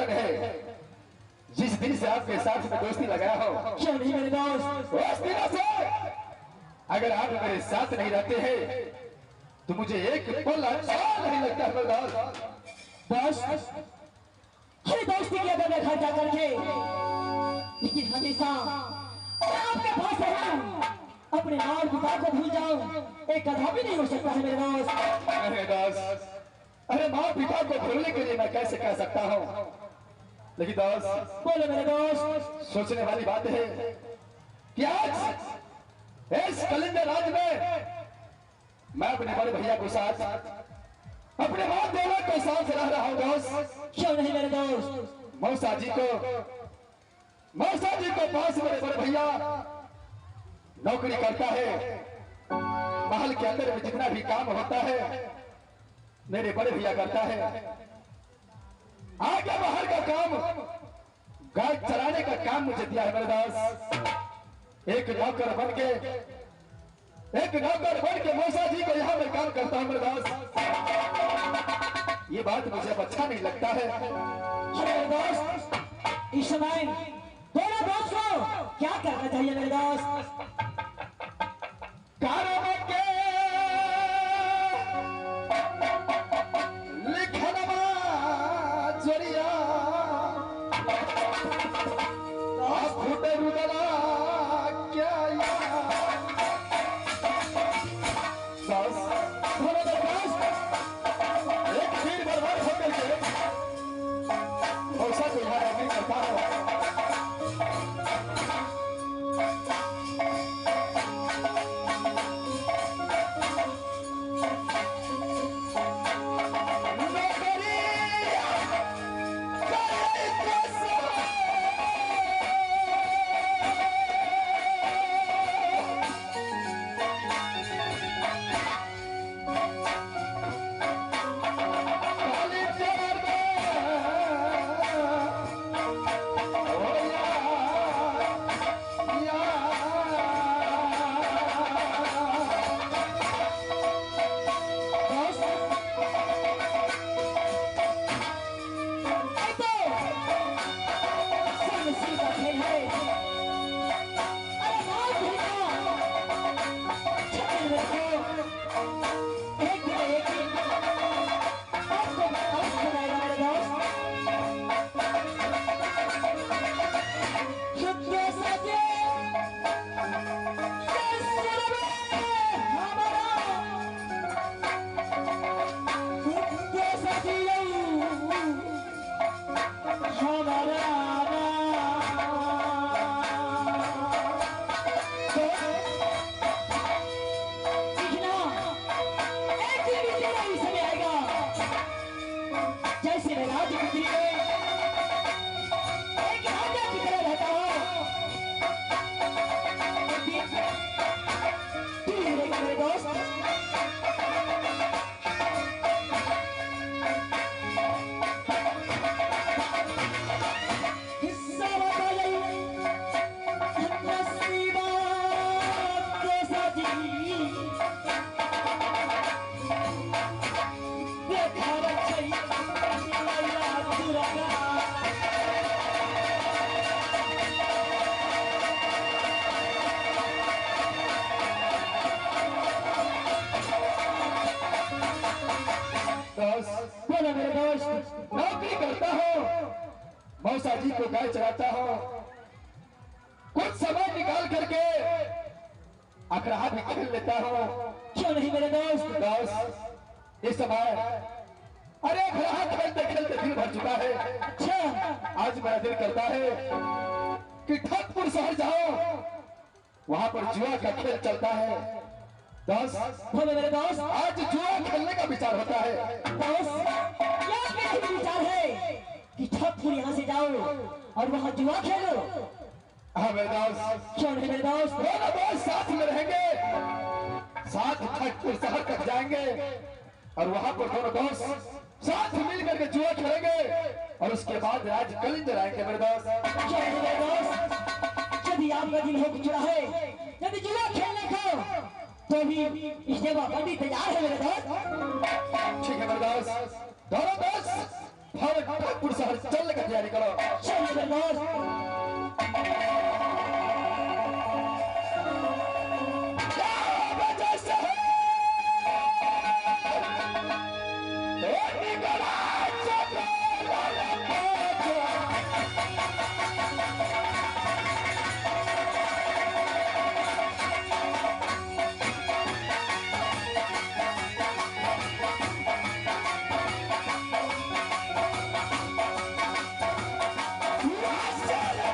कारण है जिस दिन से आपके साथ में दोस्ती लगाया हो। क्यों नहीं मेरे दोस्त? उस दिनों से अगर आप मेरे साथ नहीं रहते हैं तो मुझे एक पल अच्छा नहीं लगता है दोस्त। हर दोस्ती की अगर मैं खर्चा करके, लेकिन हमेशा मैं आपके पास रहूं, अपने माँ और पिता को भूल जाऊं, एक कदम भी नहीं हो सकता है मेरे दोस्त। अरे दोस्त, अरे माँ पिता को भूलने के लिए मैं कैसे कह सकता हूँ, लेकिन दोस्त बोलो मेरे दोस्त। सोचने वाली बात है कि आज इस कलिंगर राज में मैं अपने बड़े भैया के साथ, अपने माँ देवा के साथ रह रहा हूँ दोस्त। क्यों नहीं मेरे दोस्त? मौसा जी को पास मेरे बड़े भैया नौकरी करता है। महल के अंदर में जितना भी काम होता है मेरे बड़े भैया करता है। आगे बाहर का काम, गाय चराने का काम मुझे दिया है मेरे दोस्त। एक नौकर बन के मौसा जी को यहाँ मैं काम करता हूँ मेरे दोस्त। ये बात मुझे अब अच्छा नहीं लगता है। मेरे दोस्त, इस समय दोनों दोस्त को क्या करना चाहिए मेरे दोस्त? नौकरी करता हूँ, मौसा जी को गाय चराता हूँ, कुछ समय निकाल करके अखड़ा भी खेल लेता हूँ। क्यों नहीं मेरे दोस्त इस समय अरे अखड़ा खेलते खेलते दिल भर चुका है। अच्छा, आज मेरा दिल करता है कि ठगपुर शहर जाओ, वहां पर जुआ का खेल चलता है। दोस्त बोलो मेरे दोस्त, आज जुआ खेलने का विचार होता है। दोस्त यह विचार है कि ठगपुर यहाँ से जाओ और वहाँ जुआ खेलो। हाँ मेरे दोस्त, क्यों नहीं मेरे दोस्त? दोनों दोस्त साथ में रहेंगे, साथ ठगपुर शहर तक जाएंगे और वहां पर दोनों दोस्त साथ मिल करके जुआ खेलेंगे और उसके बाद आज कलिंगर आएंगे मेरे दोस्त। क्यों नहीं मेरे दोस्त? यदि आपका दिल हो चुका है यदि जुआ खेलने को, तो भी इस जगह बंदी तैयार है मेरे दोस्त। ठीक है मेरे दोस्त, दोनों दोस्त भागलपुर शहर चलने की तैयारी करो। चल मेरे दोस्त। Yes,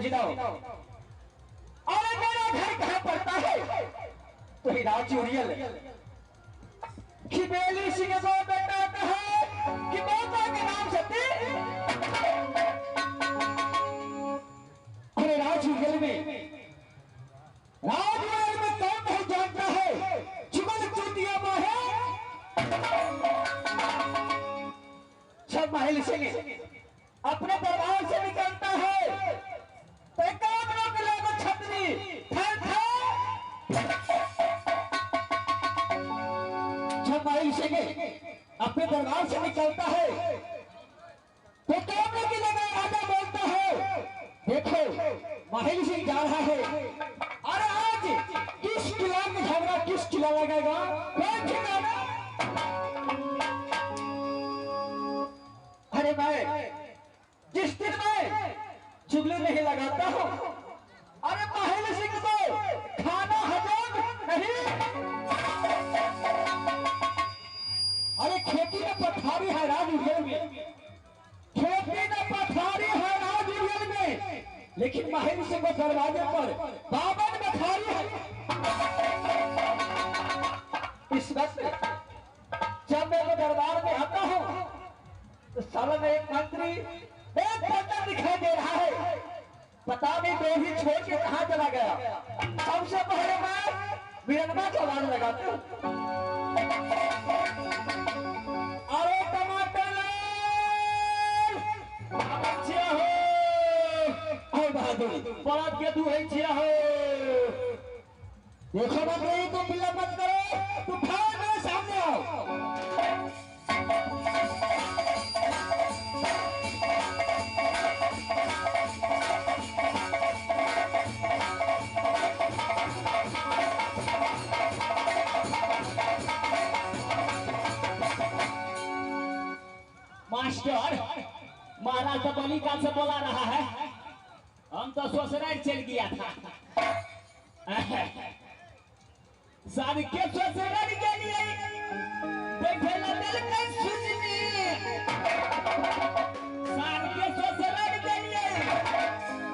समझ लो। और मेरा घर कहाँ पड़ता है? तो ही राजूरियल कि बेली सिंह को बेटा है कि माता के नाम से अरे राजूरियल में कौन नहीं जानता है चुगल चूतिया है। जब महल सिंह अपने दरबार से निकलता है तो काम लोग लोग छतरी जब महल सिंह अपने दरबार से निकलता है तो काम लोग लगा राजा बोलता है देखो महल सिंह जा रहा है। अरे आज किस किला में झगड़ा किस किला लगेगा कौन ठिकाना? अरे मैं जिस दिन मैं चुगली नहीं लगाता हूँ अरे महल सिंह को खाना हजम नहीं। अरे खेती में पथारी है राजूरियल में, खेती में पथारी है राजूरियल में, लेकिन महल सिंह को दरवाजे पर बावन में खारी है। इस वक्त जब मैं वो दरबार में आता हूँ तो साला में एक मंत्री एक बंदा दिखाई दे रहा है, पता नहीं बेही छोड़ के कहाँ चला गया। सबसे पहले मैं वीरन्मा को आवाज लगाता हूँ, अरे टमाटर छिया हो बहादुर बड़ा के तू है छिया हो। देखो मंत्री तुम बिल्ला मत करो, तुम खाओ मेरे सामने आओ। मास्टर महाराज तो बलिका से बोला रहा है, हम तो ससुराल चल गया था। शादी के ससुराल के लिए देखे ला दिल का सुजनी, शादी के ससुराल के लिए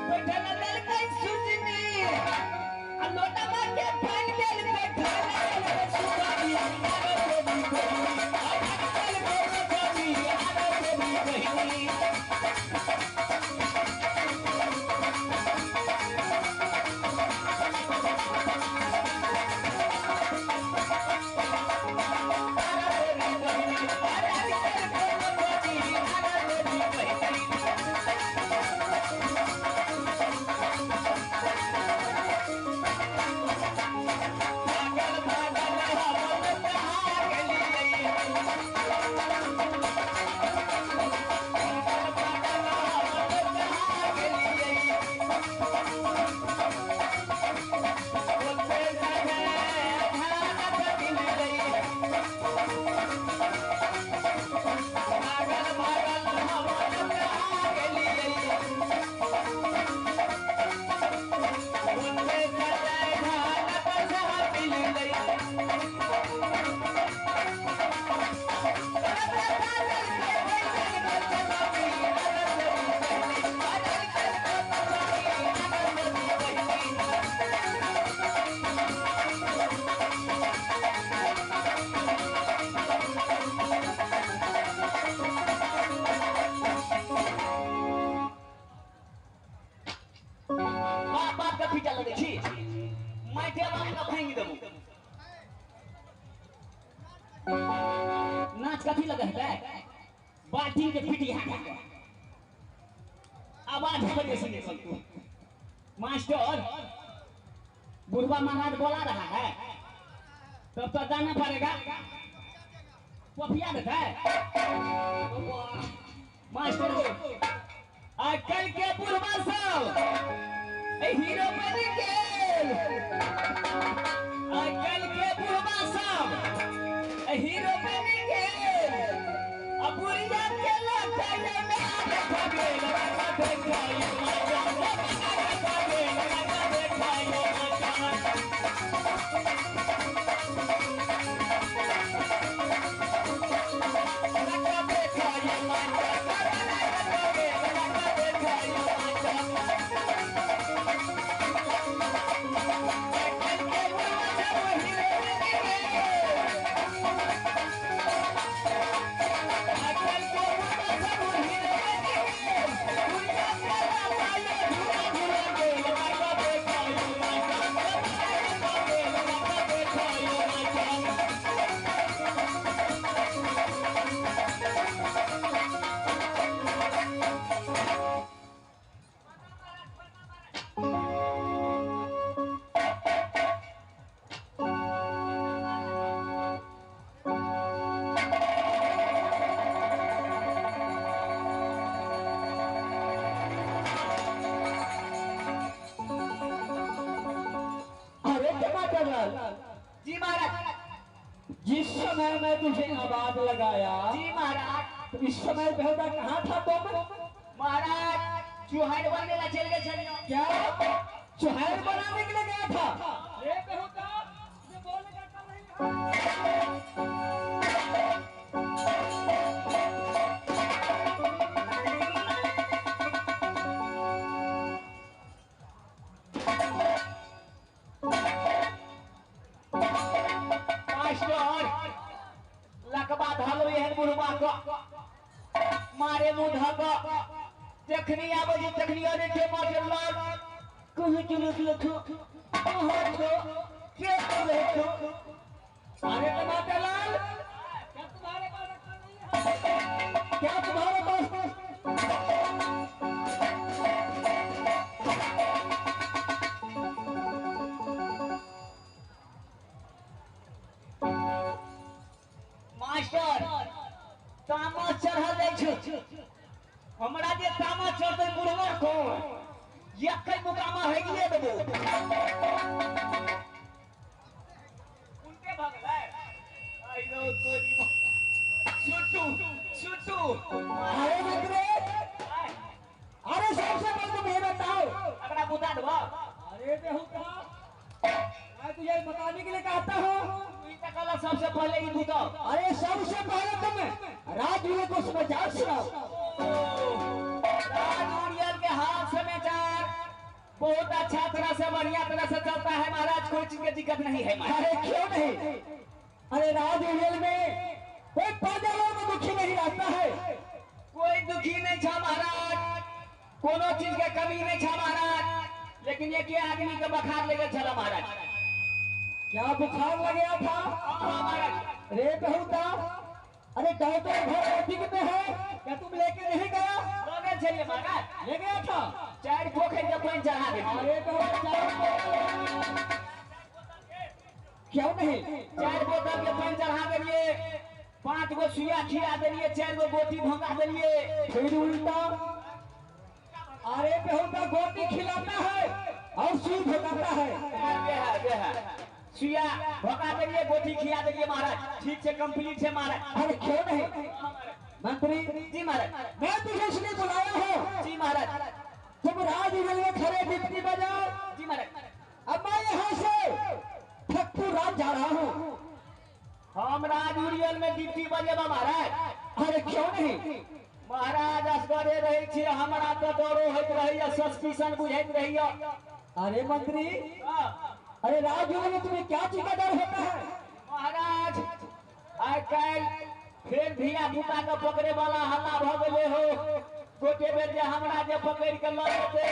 देखे ला दिल का सुजनी, अनोटा मार के फान के लिए खाना सुखा दिया। नाच कथी लगे है बाल्टी के पिटी आवाज बड़े से निकलती। मास्टर बुढ़वा महाराज बोला रहा है तब तो जाना पड़ेगा। पफिया देता है मास्टर आजकल के बुढ़वा सब हीरो बन गेल, आजकल के बुढ़वा सब हीरो बन गेल। अब बुढ़िया के लटाया में देखा गेल, देखा देखा जवाहरलाल, जी महाराज। जिस समय मैं तुझे आवाज लगाया जी महाराज। तो इस समय बेहुदा कहाँ था तुम? महाराज चुहाड़ बनने ला चल गए छलियो। क्या चुहैर बनाने के लिए गया था? रे बेहुदा, ये बोलने का नहीं है। लकबा धलो एहन बुढ़बा को मारे मुंह धको तखनी आबे जे तखनी अरे के मार लाल कहीं के लोग लखो कहाँ तो क्या करे तो? अरे टमाटर लाल, क्या तुम्हारे पास रखा नहीं है? क्या तुम्हारे पास? मास्टर तामा चढ़ा दे छु हमरा जे तामा चढ़ते बुढ़वा को यकै मुकामा है ये देबो उनके भगले आई नो तोरी छुट्टू छुट्टू। अरे मित्रे, अरे सबसे पहले तुम ये बताओ। अगला बुता दबा। अरे बेहुदा, मैं तुझे बताने के लिए कहता हूँ। कला सबसे पहले ही बुता। अरे सबसे पहले तुम राजवीर को समाचार सुनाओ। राजूरियल के हाल समाचार बहुत अच्छा तरह से बढ़िया तरह से चलता है महाराज, कोई चीज की दिक्कत नहीं है महाराज। अरे क्यों नहीं? अरे राजवीर में कोई प्रजा लोग दुखी नहीं रहता है। कोई दुखी नहीं था महाराज, कोनो चीज के कमी नहीं था महाराज, लेकिन एक आदमी के बुखार लगे चला महाराज। क्या बुखार लग गया था? महाराज रे बेहुदा, अरे डॉक्टर घर ठीक में है क्या? तुम लेके नहीं गया? लगे चलिए महाराज, ले गया था। 4 पोखर के पानी चढ़ा दे। अरे बेहुदा, क्यों नहीं? 4 बोतल के पानी चढ़ा देलिए, 5 गो सुइया खिला देलिए, 4 गो गोटी भोंका देलिए। फिर उल्टा? अरे बेहुदा, गोटी खिलाता है और सुई भगाता है। सुइया भोंका देलिए, गोटी खिला देलिए महाराज, ठीक से कंप्लीट है महाराज। अरे क्यों नहीं? मंत्री जी महाराज। मैं तुझे इसलिए बुलाया हूँ। जी महाराज। तुम राजवीर में खड़े डिप्टी बजाओ। जी महाराज। अब मैं यहाँ से ठक्कू राज जा रहा हूँ। हम राजूरियल में डिप्टी बजेबा महाराज। अरे क्यों नहीं? महाराज असगरे रहे छी, हमरा तो डरो होइत रहिए, सस्पिशन बुझैत रहिए। अरे मंत्री, अरे राजवीर में तुम्हें क्या चीज का डर होता है? महाराज आइ काल फिर धिया पुता के पकड़े वाला हल्ला भ गेले हो, गोटे बेर जे हमरा जे पकड़ के ल जेते।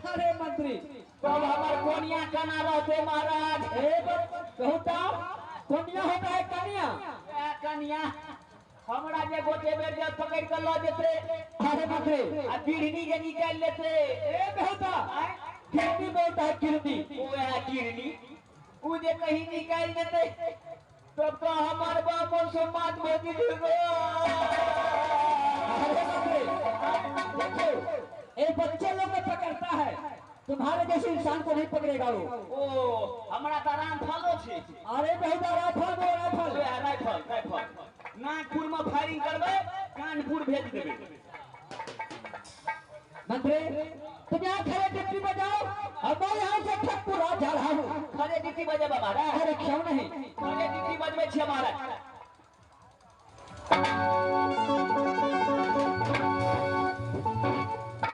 अरे मंत्री, तब हमर कोनिया कना रहते महाराज। बेहुदा, कन्या होता है कन्या? कन्या हमरा जे गोटे बेर जे पकड़ के ल जेते। अरे मंत्री, आ पीढ़नी जे निकाल लेते। ए बेहुदा, किरनी बोलता है किरनी। वो है किरनी, वो जे कहीं निकाल देते तब तो हमारे बापों से मात होती थी। अरे मंत्री, देखो, एक बच्चे लोग को पकड़ता है, तुम्हारे जैसे इंसान को नहीं पकड़ेगा वो। ओ हमरा तो रामफलो छे। अरे बेहुदा, राइफल दो, राइफल। राइफल नागपुर में फायरिंग करबे, कानपुर भेज देबे। मंत्री, तुम यहाँ खड़े डिप्टी बजाओ और मैं यहाँ से ठक्कू राज जा रहा हूँ। खड़े डिप्टी बजे महाराज। अरे क्यों नहीं? खड़े डिप्टी बजबे छे महाराज।